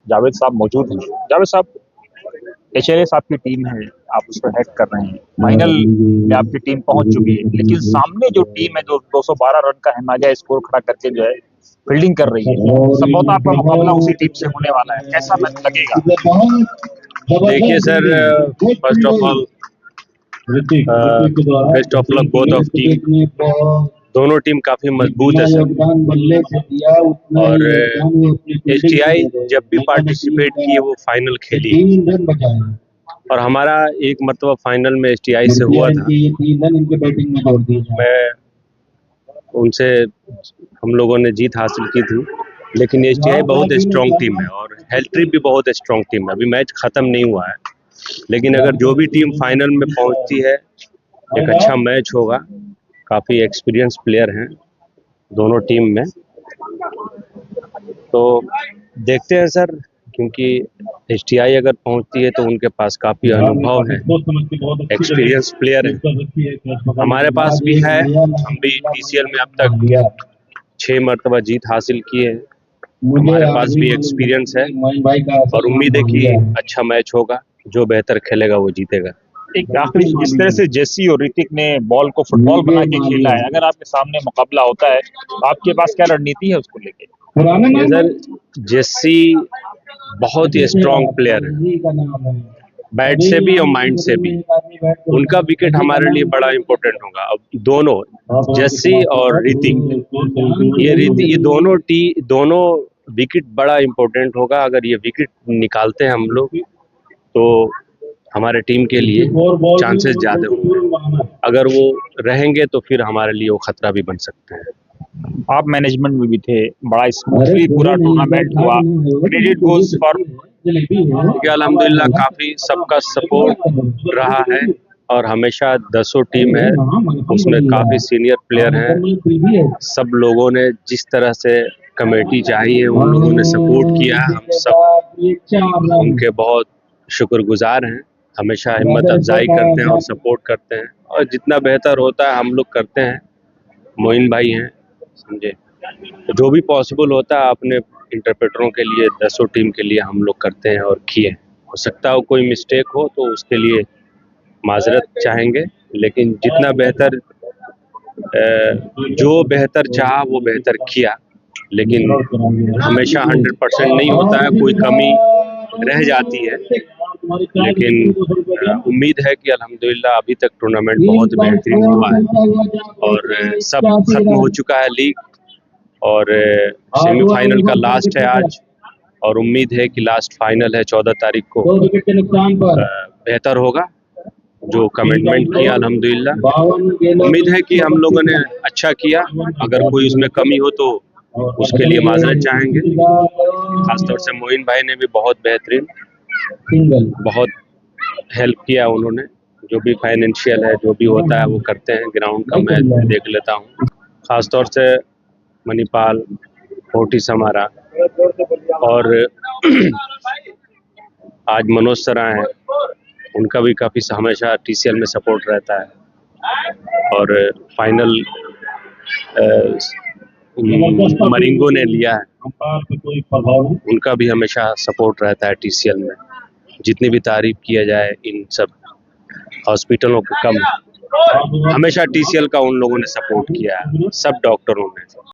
जावेद साहब मौजूद हैं। जावेद साहब, एचएलए साहब की टीम है, आप उसको हेड कर रहे हैं, फाइनल में आपकी टीम पहुंच चुकी है, लेकिन सामने जो टीम है जो 212 रन का हिमालय स्कोर खड़ा करके जो है फील्डिंग कर रही है, संभवतः आपका मुकाबला उसी टीम से होने वाला है, कैसा मैच लगेगा? देखिए sir, first of all best of luck both of team. दोनों टीम काफी मजबूत है सर, और एसटीआई जब भी पार्टिसिपेट किए वो फाइनल खेली, और हमारा एक मरतबा फाइनल में एसटीआई से हुआ था। मैं उनसे हम लोगों ने जीत हासिल की थी, लेकिन एसटीआई बहुत स्ट्रॉन्ग टीम है और हेल्थ ट्रिप भी बहुत स्ट्रॉन्ग टीम है। अभी मैच खत्म नहीं हुआ है, लेकिन अगर जो भी टीम फाइनल में पहुंचती है, एक अच्छा मैच होगा। काफ़ी एक्सपीरियंस प्लेयर हैं दोनों टीम में, तो देखते हैं सर, क्योंकि एसटीआई अगर पहुंचती है तो उनके पास काफ़ी अनुभव है, एक्सपीरियंस प्लेयर है। हमारे पास भी है, हम भी टीसीएल में अब तक 6 मरतबा जीत हासिल किए हैं। हमारे पास भी एक्सपीरियंस है और उम्मीद है कि अच्छा मैच होगा, जो बेहतर खेलेगा वो जीतेगा। एक आखिरी, जिस तरह से जेसी और ऋतिक ने बॉल को फुटबॉल बना के खेला है, अगर आपके सामने मुकाबला होता है तो आपके पास क्या रणनीति है उसको लेके? सर, जेसी बहुत ही स्ट्रॉन्ग प्लेयर है, बैट से भी और माइंड से भी। उनका विकेट हमारे लिए बड़ा इंपॉर्टेंट होगा। अब दोनों जेसी और ऋतिक, ये दोनों विकेट बड़ा इंपॉर्टेंट होगा। अगर ये विकेट निकालते हैं हम लोग तो हमारे टीम के लिए चांसेस ज़्यादा होंगे। अगर वो रहेंगे तो फिर हमारे लिए वो खतरा भी बन सकते हैं। आप मैनेजमेंट में भी थे, बड़ा स्मूथली पूरा टूर्नामेंट हुआ, क्रेडिट गोज फॉर। अल्हम्दुलिल्लाह काफ़ी सबका सपोर्ट रहा है और हमेशा 10 टीम है, उसमें काफ़ी सीनियर प्लेयर हैं। सब लोगों ने जिस तरह से कमेटी चाहिए उन लोगों ने सपोर्ट किया। हम सब उनके बहुत शुक्रगुजार हैं। हमेशा हिम्मत अफजाई करते हैं और सपोर्ट करते हैं, और जितना बेहतर होता है हम लोग करते हैं। मोइन भाई हैं, समझे, तो जो भी पॉसिबल होता है अपने इंटरप्रेटरों के लिए, 10 टीम के लिए हम लोग करते हैं और किए। हो सकता हो कोई मिस्टेक हो तो उसके लिए माजरत चाहेंगे, लेकिन जितना बेहतर जो बेहतर चाहा वो बेहतर किया। लेकिन हमेशा 100% नहीं होता है, कोई कमी रह जाती है, लेकिन उम्मीद है कि अल्हम्दुलिल्लाह अभी तक टूर्नामेंट बहुत बेहतरीन हुआ है और सब खत्म हो चुका है लीग, और सेमीफाइनल का लास्ट है आज, और उम्मीद है कि लास्ट फाइनल है 14 तारीख को, बेहतर होगा। जो कमिटमेंट किया अल्हम्दुलिल्लाह, उम्मीद है कि हम लोगों ने अच्छा किया। अगर कोई उसमें कमी हो तो उसके लिए माजरत चाहेंगे। खासतौर से मोइन भाई ने भी बहुत बेहतरीन, बहुत हेल्प किया उन्होंने। जो भी फाइनेंशियल है, जो भी होता है वो करते हैं। ग्राउंड का मैं देख लेता हूँ, खासतौर से मणिपाल, फोर्टिस हमारा, और आज मनोज सरा हैं, उनका भी काफ़ी हमेशा टीसीएल में सपोर्ट रहता है। और फाइनल मरिंगो ने लिया है, उनका भी हमेशा सपोर्ट रहता है टीसीएल में। जितनी भी तारीफ किया जाए इन सब हॉस्पिटलों को कम, हमेशा टीसीएल का उन लोगों ने सपोर्ट किया है, सब डॉक्टरों ने।